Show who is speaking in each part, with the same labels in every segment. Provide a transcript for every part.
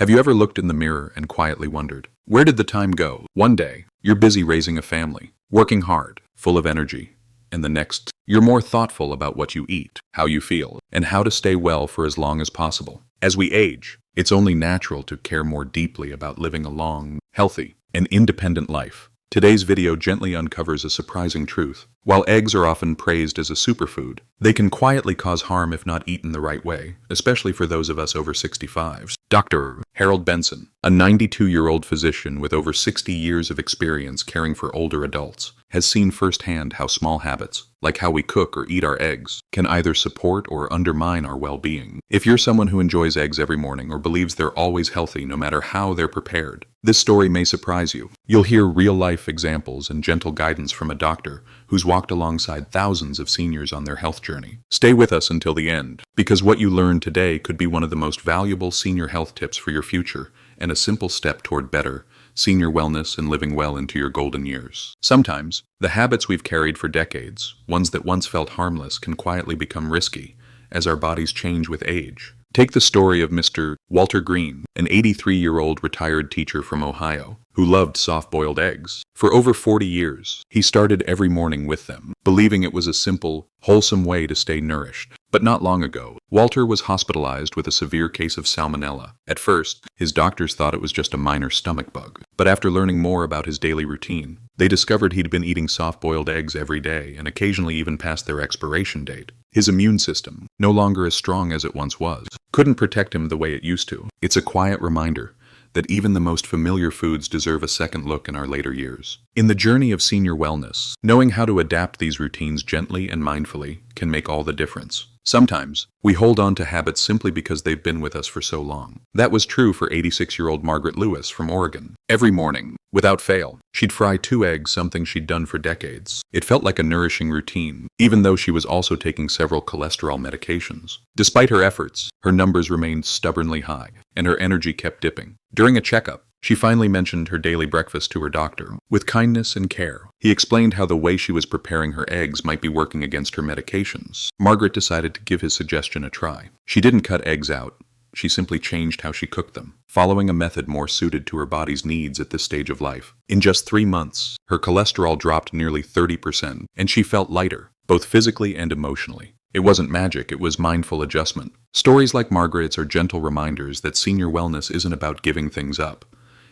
Speaker 1: Have you ever looked in the mirror and quietly wondered, where did the time go? One day, you're busy raising a family, working hard, full of energy. And the next, you're more thoughtful about what you eat, how you feel, and how to stay well for as long as possible. As we age, it's only natural to care more deeply about living a long, healthy, and independent life. Today's video gently uncovers a surprising truth. While eggs are often praised as a superfood, they can quietly cause harm if not eaten the right way, especially for those of us over 65. Dr. Harold Benson, a 92-year-old physician with over 60 years of experience caring for older adults, has seen firsthand how small habits, like how we cook or eat our eggs, can either support or undermine our well-being. If you're someone who enjoys eggs every morning or believes they're always healthy no matter how they're prepared, this story may surprise you. You'll hear real-life examples and gentle guidance from a doctor who's walked alongside thousands of seniors on their health journey. Stay with us until the end, because what you learn today could be one of the most valuable senior health tips for your future and a simple step toward better senior wellness and living well into your golden years. Sometimes, the habits we've carried for decades, ones that once felt harmless, can quietly become risky as our bodies change with age. Take the story of Mr. Walter Green, an 83-year-old retired teacher from Ohio who loved soft-boiled eggs. For over 40 years, he started every morning with them, believing it was a simple, wholesome way to stay nourished. But not long ago, Walter was hospitalized with a severe case of salmonella. At first, his doctors thought it was just a minor stomach bug. But after learning more about his daily routine, they discovered he'd been eating soft-boiled eggs every day and occasionally even past their expiration date. His immune system, no longer as strong as it once was, couldn't protect him the way it used to. It's a quiet reminder that even the most familiar foods deserve a second look in our later years. In the journey of senior wellness, knowing how to adapt these routines gently and mindfully can make all the difference. Sometimes, we hold on to habits simply because they've been with us for so long. That was true for 86-year-old Margaret Lewis from Oregon. Every morning, without fail, she'd fry 2 eggs, something she'd done for decades. It felt like a nourishing routine, even though she was also taking several cholesterol medications. Despite her efforts, her numbers remained stubbornly high, and her energy kept dipping. During a checkup, she finally mentioned her daily breakfast to her doctor. With kindness and care, he explained how the way she was preparing her eggs might be working against her medications. Margaret decided to give his suggestion a try. She didn't cut eggs out. She simply changed how she cooked them, following a method more suited to her body's needs at this stage of life. In just 3 months, her cholesterol dropped nearly 30%, and she felt lighter, both physically and emotionally. It wasn't magic, it was mindful adjustment. Stories like Margaret's are gentle reminders that senior wellness isn't about giving things up.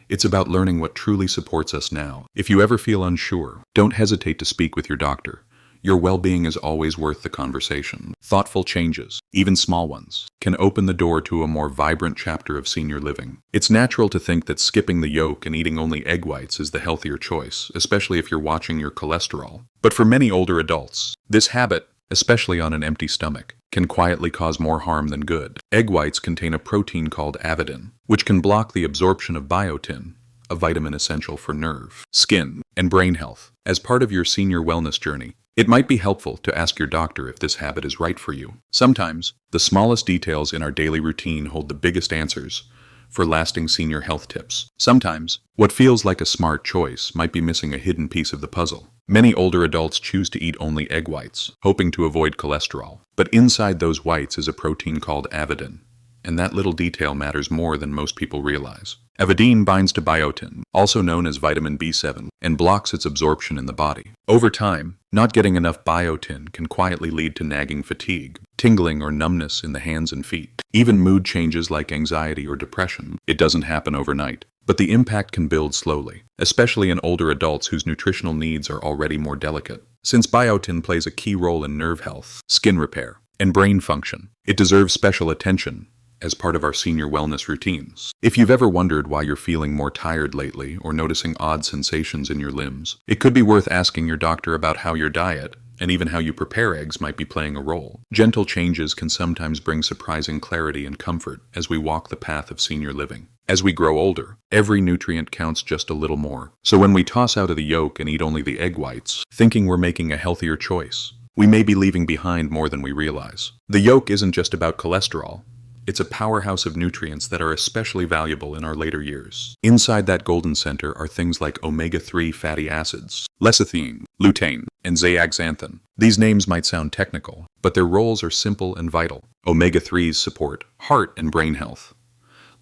Speaker 1: It's about learning what truly supports us now. If you ever feel unsure, don't hesitate to speak with your doctor. Your well-being is always worth the conversation. Thoughtful changes, even small ones, can open the door to a more vibrant chapter of senior living. It's natural to think that skipping the yolk and eating only egg whites is the healthier choice, especially if you're watching your cholesterol. But for many older adults, this habit, especially on an empty stomach, can quietly cause more harm than good. Egg whites contain a protein called avidin, which can block the absorption of biotin, a vitamin essential for nerve, skin, and brain health. As part of your senior wellness journey, it might be helpful to ask your doctor if this habit is right for you. Sometimes, the smallest details in our daily routine hold the biggest answers for lasting senior health tips. Sometimes, what feels like a smart choice might be missing a hidden piece of the puzzle. Many older adults choose to eat only egg whites, hoping to avoid cholesterol. But inside those whites is a protein called avidin, and that little detail matters more than most people realize. Avidin binds to biotin, also known as vitamin B7, and blocks its absorption in the body. Over time, not getting enough biotin can quietly lead to nagging fatigue, tingling or numbness in the hands and feet. Even mood changes like anxiety or depression. It doesn't happen overnight, but the impact can build slowly, especially in older adults whose nutritional needs are already more delicate. Since biotin plays a key role in nerve health, skin repair, and brain function, it deserves special attention as part of our senior wellness routines. If you've ever wondered why you're feeling more tired lately or noticing odd sensations in your limbs, it could be worth asking your doctor about how your diet and even how you prepare eggs might be playing a role. Gentle changes can sometimes bring surprising clarity and comfort as we walk the path of senior living. As we grow older, every nutrient counts just a little more. So when we toss out of the yolk and eat only the egg whites, thinking we're making a healthier choice, we may be leaving behind more than we realize. The yolk isn't just about cholesterol. It's a powerhouse of nutrients that are especially valuable in our later years. Inside that golden center are things like omega-3 fatty acids, lecithin, lutein, and zeaxanthin. These names might sound technical, but their roles are simple and vital. Omega-3s support heart and brain health.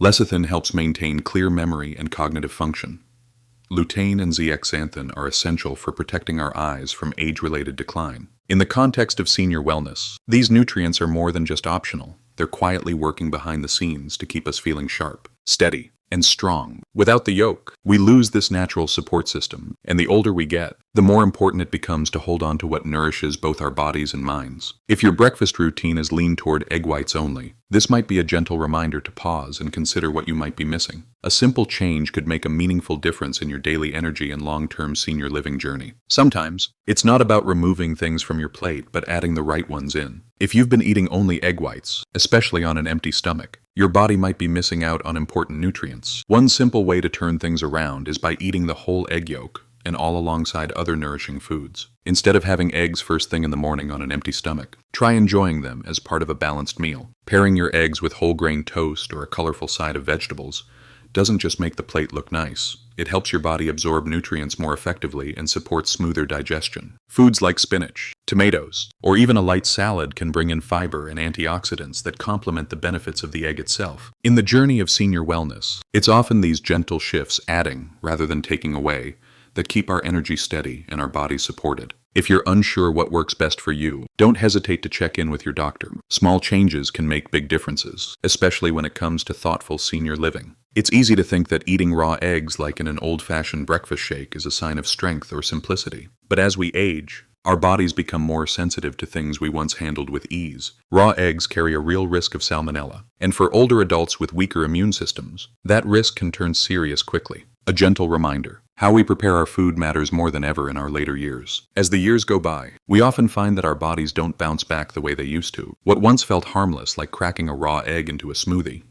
Speaker 1: Lecithin helps maintain clear memory and cognitive function. Lutein and zeaxanthin are essential for protecting our eyes from age-related decline. In the context of senior wellness, these nutrients are more than just optional. They're quietly working behind the scenes to keep us feeling sharp, steady, and strong. Without the yolk, we lose this natural support system, and the older we get, the more important it becomes to hold on to what nourishes both our bodies and minds. If your breakfast routine is leaned toward egg whites only, this might be a gentle reminder to pause and consider what you might be missing. A simple change could make a meaningful difference in your daily energy and long-term senior living journey. Sometimes, it's not about removing things from your plate, but adding the right ones in. If you've been eating only egg whites, especially on an empty stomach, your body might be missing out on important nutrients. One simple way to turn things around is by eating the whole egg yolk, and all alongside other nourishing foods. Instead of having eggs first thing in the morning on an empty stomach, try enjoying them as part of a balanced meal. Pairing your eggs with whole grain toast or a colorful side of vegetables doesn't just make the plate look nice. It helps your body absorb nutrients more effectively and supports smoother digestion. Foods like spinach, tomatoes, or even a light salad can bring in fiber and antioxidants that complement the benefits of the egg itself. In the journey of senior wellness, it's often these gentle shifts, adding rather than taking away, that keep our energy steady and our bodies supported. If you're unsure what works best for you, don't hesitate to check in with your doctor. Small changes can make big differences, especially when it comes to thoughtful senior living. It's easy to think that eating raw eggs like in an old-fashioned breakfast shake is a sign of strength or simplicity. But as we age, our bodies become more sensitive to things we once handled with ease. Raw eggs carry a real risk of salmonella, and for older adults with weaker immune systems, that risk can turn serious quickly. A gentle reminder: how we prepare our food matters more than ever in our later years. As the years go by, we often find that our bodies don't bounce back the way they used to. What once felt harmless, like cracking a raw egg into a smoothie,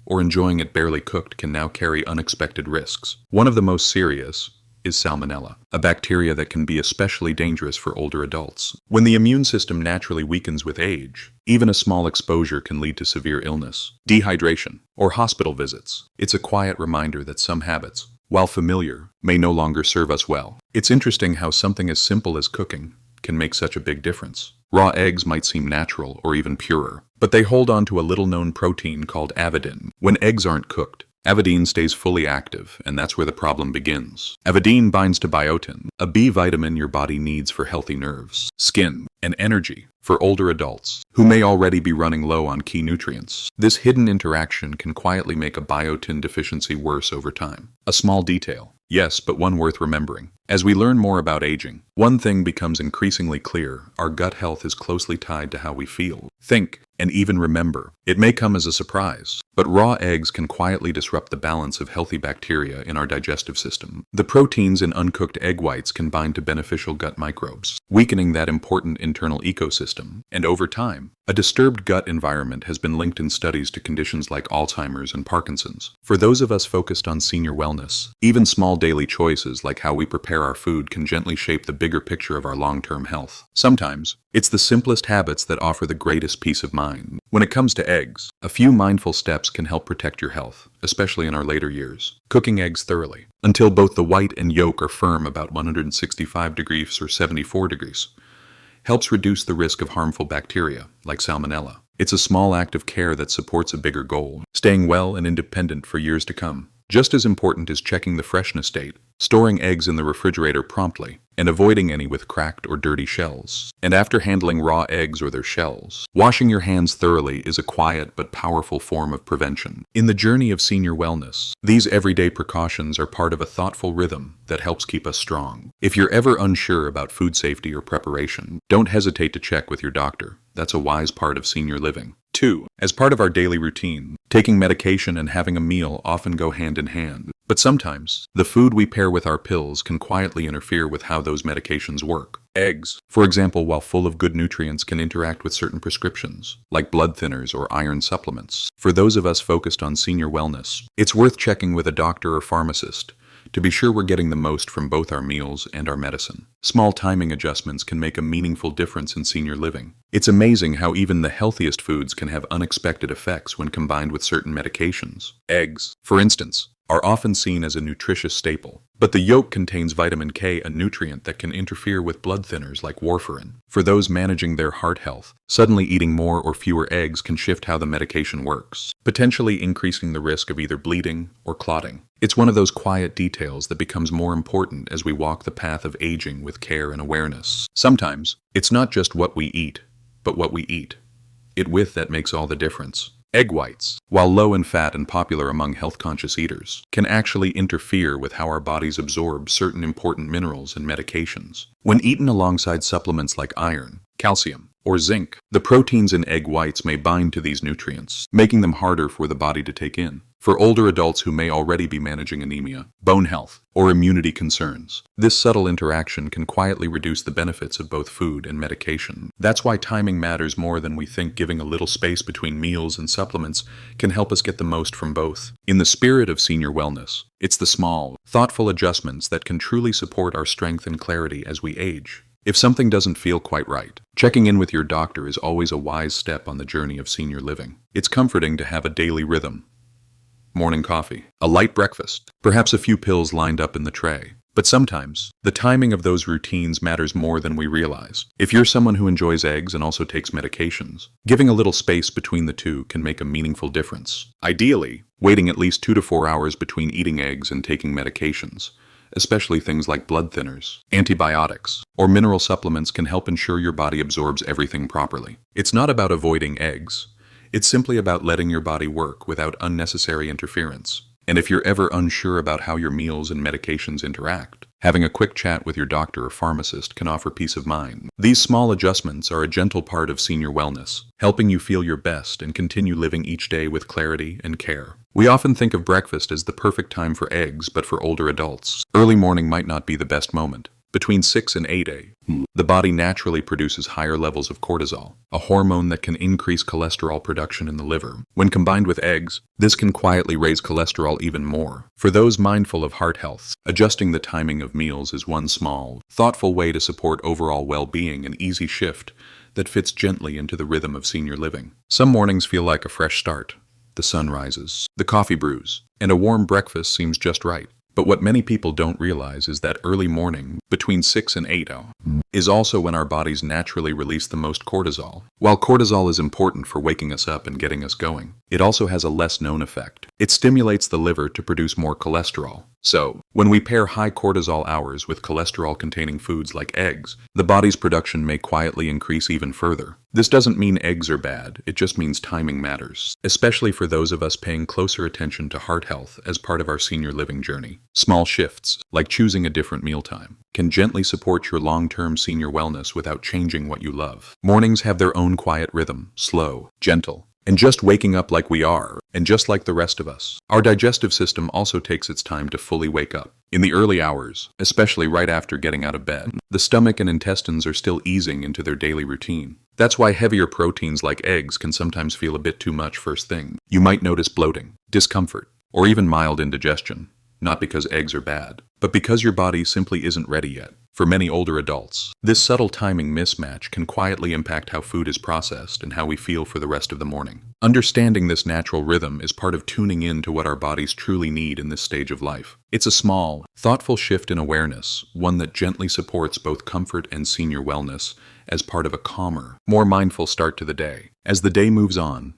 Speaker 1: or enjoying it barely cooked, can now carry unexpected risks. One of the most serious is salmonella, a bacteria that can be especially dangerous for older adults. When the immune system naturally weakens with age, even a small exposure can lead to severe illness, dehydration, or hospital visits. It's a quiet reminder that some habits, while familiar, may no longer serve us well. It's interesting how something as simple as cooking can make such a big difference. Raw eggs might seem natural or even purer, but they hold on to a little-known protein called avidin. When eggs aren't cooked, avidin stays fully active, and that's where the problem begins. Avidin binds to biotin, a B vitamin your body needs for healthy nerves, skin, and energy. For older adults, who may already be running low on key nutrients, this hidden interaction can quietly make a biotin deficiency worse over time. A small detail, yes, but one worth remembering. As we learn more about aging, one thing becomes increasingly clear: our gut health is closely tied to how we feel, think, and even remember. It may come as a surprise, but raw eggs can quietly disrupt the balance of healthy bacteria in our digestive system. The proteins in uncooked egg whites can bind to beneficial gut microbes, weakening that important internal ecosystem. And over time, a disturbed gut environment has been linked in studies to conditions like Alzheimer's and Parkinson's. For those of us focused on senior wellness, even small daily choices like how we prepare our food can gently shape the bigger picture of our long-term health. Sometimes, it's the simplest habits that offer the greatest peace of mind. When it comes to eggs, a few mindful steps can help protect your health, especially in our later years. Cooking eggs thoroughly, until both the white and yolk are firm, about 165 degrees or 74 degrees, helps reduce the risk of harmful bacteria, like salmonella. It's a small act of care that supports a bigger goal: staying well and independent for years to come. Just as important is checking the freshness date, storing eggs in the refrigerator promptly, and avoiding any with cracked or dirty shells. And after handling raw eggs or their shells, washing your hands thoroughly is a quiet but powerful form of prevention. In the journey of senior wellness, these everyday precautions are part of a thoughtful rhythm that helps keep us strong. If you're ever unsure about food safety or preparation, don't hesitate to check with your doctor. That's a wise part of senior living. 2. As part of our daily routine, taking medication and having a meal often go hand in hand. But sometimes, the food we pair with our pills can quietly interfere with how those medications work. Eggs, for example, while full of good nutrients, can interact with certain prescriptions, like blood thinners or iron supplements. For those of us focused on senior wellness, it's worth checking with a doctor or pharmacist to be sure we're getting the most from both our meals and our medicine. Small timing adjustments can make a meaningful difference in senior living. It's amazing how even the healthiest foods can have unexpected effects when combined with certain medications. Eggs, for instance, are often seen as a nutritious staple, but the yolk contains vitamin K, a nutrient that can interfere with blood thinners like warfarin. For those managing their heart health, suddenly eating more or fewer eggs can shift how the medication works, potentially increasing the risk of either bleeding or clotting. It's one of those quiet details that becomes more important as we walk the path of aging with care and awareness. Sometimes, it's not just what we eat, but what we eat it with that makes all the difference. Egg whites, while low in fat and popular among health-conscious eaters, can actually interfere with how our bodies absorb certain important minerals and medications. When eaten alongside supplements like iron, calcium, or zinc, the proteins in egg whites may bind to these nutrients, making them harder for the body to take in. For older adults who may already be managing anemia, bone health, or immunity concerns, this subtle interaction can quietly reduce the benefits of both food and medication. That's why timing matters more than we think. Giving a little space between meals and supplements can help us get the most from both. In the spirit of senior wellness, it's the small, thoughtful adjustments that can truly support our strength and clarity as we age. If something doesn't feel quite right, checking in with your doctor is always a wise step on the journey of senior living. It's comforting to have a daily rhythm. Morning coffee, a light breakfast, perhaps a few pills lined up in the tray. But sometimes, the timing of those routines matters more than we realize. If you're someone who enjoys eggs and also takes medications, giving a little space between the two can make a meaningful difference. Ideally, waiting at least 2 to 4 hours between eating eggs and taking medications, especially things like blood thinners, antibiotics, or mineral supplements, can help ensure your body absorbs everything properly. It's not about avoiding eggs. It's simply about letting your body work without unnecessary interference. And if you're ever unsure about how your meals and medications interact, having a quick chat with your doctor or pharmacist can offer peace of mind. These small adjustments are a gentle part of senior wellness, helping you feel your best and continue living each day with clarity and care. We often think of breakfast as the perfect time for eggs, but for older adults, early morning might not be the best moment. Between 6 and 8 a.m., the body naturally produces higher levels of cortisol, a hormone that can increase cholesterol production in the liver. When combined with eggs, this can quietly raise cholesterol even more. For those mindful of heart health, adjusting the timing of meals is one small, thoughtful way to support overall well-being, an easy shift that fits gently into the rhythm of senior living. Some mornings feel like a fresh start. The sun rises, the coffee brews, and a warm breakfast seems just right. But what many people don't realize is that early morning, between 6 and 8 a.m., is also when our bodies naturally release the most cortisol. While cortisol is important for waking us up and getting us going, it also has a less known effect. It stimulates the liver to produce more cholesterol. So, when we pair high cortisol hours with cholesterol-containing foods like eggs, the body's production may quietly increase even further. This doesn't mean eggs are bad, it just means timing matters, especially for those of us paying closer attention to heart health as part of our senior living journey. Small shifts, like choosing a different mealtime, can gently support your long-term senior wellness without changing what you love. Mornings have their own quiet rhythm, slow, gentle, and just waking up like we are, and just like the rest of us. Our digestive system also takes its time to fully wake up. In the early hours, especially right after getting out of bed, the stomach and intestines are still easing into their daily routine. That's why heavier proteins like eggs can sometimes feel a bit too much first thing. You might notice bloating, discomfort, or even mild indigestion. Not because eggs are bad, but because your body simply isn't ready yet. For many older adults, this subtle timing mismatch can quietly impact how food is processed and how we feel for the rest of the morning. Understanding this natural rhythm is part of tuning in to what our bodies truly need in this stage of life. It's a small, thoughtful shift in awareness, one that gently supports both comfort and senior wellness as part of a calmer, more mindful start to the day. As the day moves on,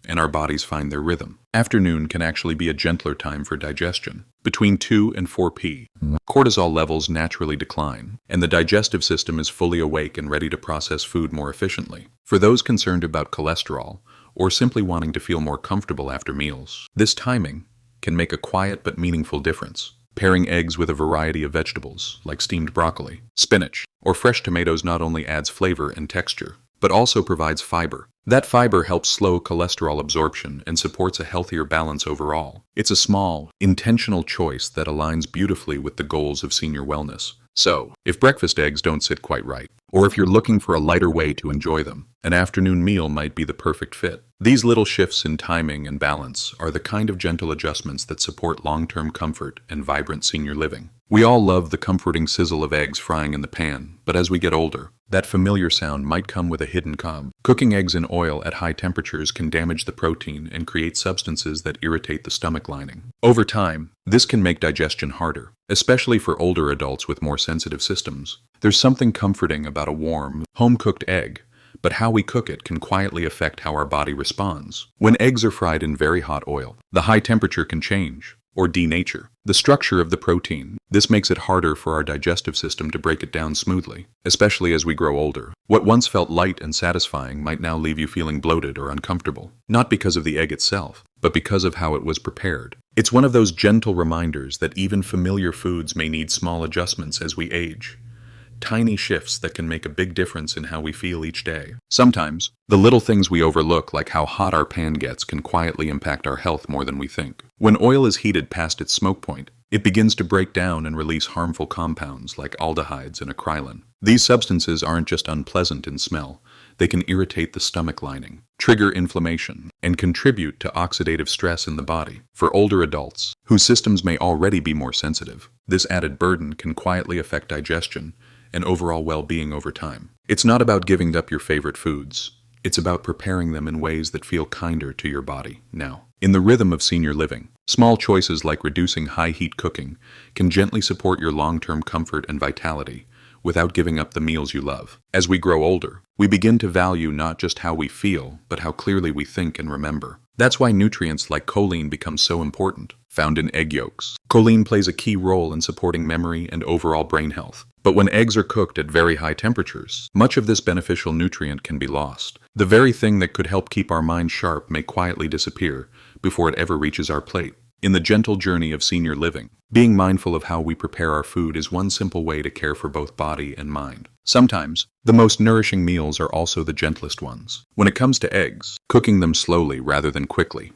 Speaker 1: and our bodies find their rhythm, afternoon can actually be a gentler time for digestion. Between 2 and 4 p.m., cortisol levels naturally decline, and the digestive system is fully awake and ready to process food more efficiently. For those concerned about cholesterol, or simply wanting to feel more comfortable after meals, this timing can make a quiet but meaningful difference. Pairing eggs with a variety of vegetables, like steamed broccoli, spinach, or fresh tomatoes not only adds flavor and texture, but also provides fiber. That fiber helps slow cholesterol absorption and supports a healthier balance overall. It's a small, intentional choice that aligns beautifully with the goals of senior wellness, So, if breakfast eggs don't sit quite right, or if you're looking for a lighter way to enjoy them, an afternoon meal might be the perfect fit. These little shifts in timing and balance are the kind of gentle adjustments that support long-term comfort and vibrant senior living. We all love the comforting sizzle of eggs frying in the pan, but as we get older, that familiar sound might come with a hidden cost. Cooking eggs in oil at high temperatures can damage the protein and create substances that irritate the stomach lining. Over time, this can make digestion harder, especially for older adults with more sensitive systems. There's something comforting about a warm, home-cooked egg, but how we cook it can quietly affect how our body responds. When eggs are fried in very hot oil, the high temperature can change, or denature, the structure of the protein. This makes it harder for our digestive system to break it down smoothly, especially as we grow older. What once felt light and satisfying might now leave you feeling bloated or uncomfortable, not because of the egg itself, but because of how it was prepared. It's one of those gentle reminders that even familiar foods may need small adjustments as we age. Tiny shifts that can make a big difference in how we feel each day. Sometimes, the little things we overlook, like how hot our pan gets, can quietly impact our health more than we think. When oil is heated past its smoke point, it begins to break down and release harmful compounds like aldehydes and acrylamide. These substances aren't just unpleasant in smell, they can irritate the stomach lining, trigger inflammation, and contribute to oxidative stress in the body. For older adults, whose systems may already be more sensitive, this added burden can quietly affect digestion and overall well-being over time. It's not about giving up your favorite foods. It's about preparing them in ways that feel kinder to your body now. In the rhythm of senior living, small choices like reducing high-heat cooking can gently support your long-term comfort and vitality without giving up the meals you love. As we grow older, we begin to value not just how we feel, but how clearly we think and remember. That's why nutrients like choline become so important, found in egg yolks. Choline plays a key role in supporting memory and overall brain health. But when eggs are cooked at very high temperatures, much of this beneficial nutrient can be lost. The very thing that could help keep our minds sharp may quietly disappear before it ever reaches our plate. In the gentle journey of senior living, being mindful of how we prepare our food is one simple way to care for both body and mind. Sometimes, the most nourishing meals are also the gentlest ones. When it comes to eggs, cooking them slowly rather than quickly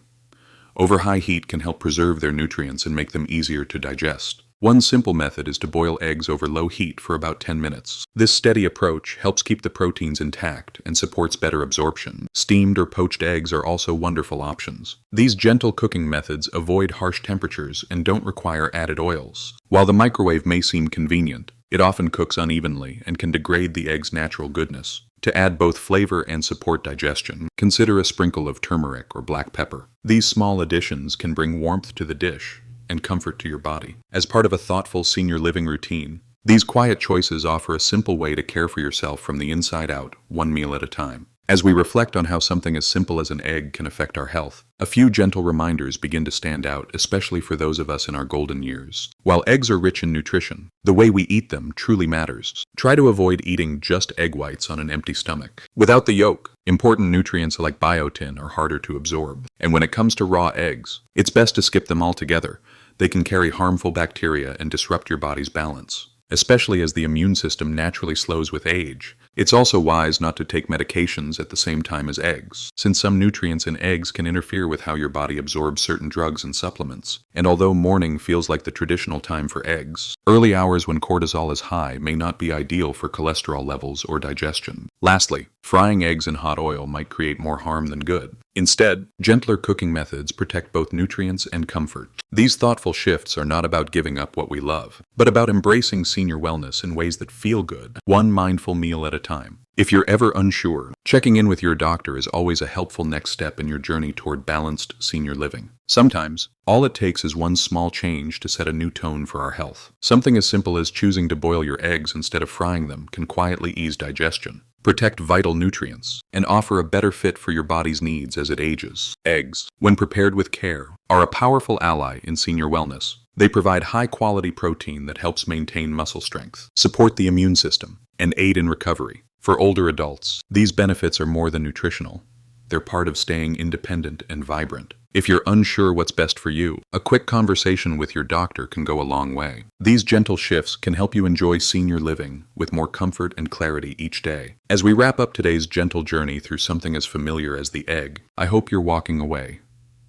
Speaker 1: over high heat can help preserve their nutrients and make them easier to digest. One simple method is to boil eggs over low heat for about 10 minutes. This steady approach helps keep the proteins intact and supports better absorption. Steamed or poached eggs are also wonderful options. These gentle cooking methods avoid harsh temperatures and don't require added oils. While the microwave may seem convenient, it often cooks unevenly and can degrade the egg's natural goodness. To add both flavor and support digestion, consider a sprinkle of turmeric or black pepper. These small additions can bring warmth to the dish and comfort to your body. As part of a thoughtful senior living routine, these quiet choices offer a simple way to care for yourself from the inside out, one meal at a time. As we reflect on how something as simple as an egg can affect our health, a few gentle reminders begin to stand out, especially for those of us in our golden years. While eggs are rich in nutrition, the way we eat them truly matters. Try to avoid eating just egg whites on an empty stomach. Without the yolk, important nutrients like biotin are harder to absorb. And when it comes to raw eggs, it's best to skip them altogether. They can carry harmful bacteria and disrupt your body's balance, especially as the immune system naturally slows with age. It's also wise not to take medications at the same time as eggs, since some nutrients in eggs can interfere with how your body absorbs certain drugs and supplements. And although morning feels like the traditional time for eggs, early hours when cortisol is high may not be ideal for cholesterol levels or digestion. Lastly, frying eggs in hot oil might create more harm than good. Instead, gentler cooking methods protect both nutrients and comfort. These thoughtful shifts are not about giving up what we love, but about embracing senior wellness in ways that feel good, one mindful meal at a time. If you're ever unsure, checking in with your doctor is always a helpful next step in your journey toward balanced senior living. Sometimes, all it takes is one small change to set a new tone for our health. Something as simple as choosing to boil your eggs instead of frying them can quietly ease digestion, protect vital nutrients, and offer a better fit for your body's needs as it ages. Eggs, when prepared with care, are a powerful ally in senior wellness. They provide high-quality protein that helps maintain muscle strength, support the immune system, and aid in recovery. For older adults, these benefits are more than nutritional. They're part of staying independent and vibrant. If you're unsure what's best for you, a quick conversation with your doctor can go a long way. These gentle shifts can help you enjoy senior living with more comfort and clarity each day. As we wrap up today's gentle journey through something as familiar as the egg, I hope you're walking away,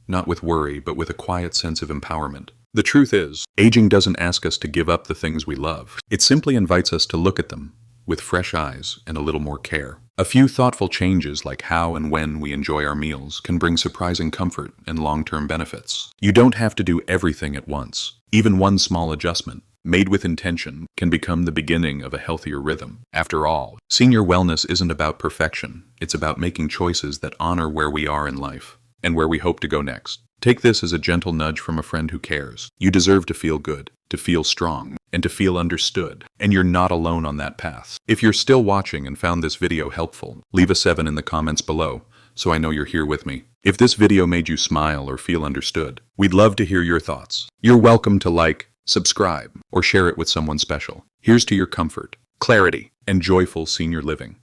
Speaker 1: not with worry, but with a quiet sense of empowerment. The truth is, aging doesn't ask us to give up the things we love. It simply invites us to look at them with fresh eyes and a little more care. A few thoughtful changes like how and when we enjoy our meals can bring surprising comfort and long-term benefits. You don't have to do everything at once. Even one small adjustment, made with intention, can become the beginning of a healthier rhythm. After all, senior wellness isn't about perfection. It's about making choices that honor where we are in life and where we hope to go next. Take this as a gentle nudge from a friend who cares. You deserve to feel good, to feel strong, and to feel understood. And you're not alone on that path. If you're still watching and found this video helpful, leave a 7 in the comments below, so I know you're here with me. If this video made you smile or feel understood, we'd love to hear your thoughts. You're welcome to like, subscribe, or share it with someone special. Here's to your comfort, clarity, and joyful senior living.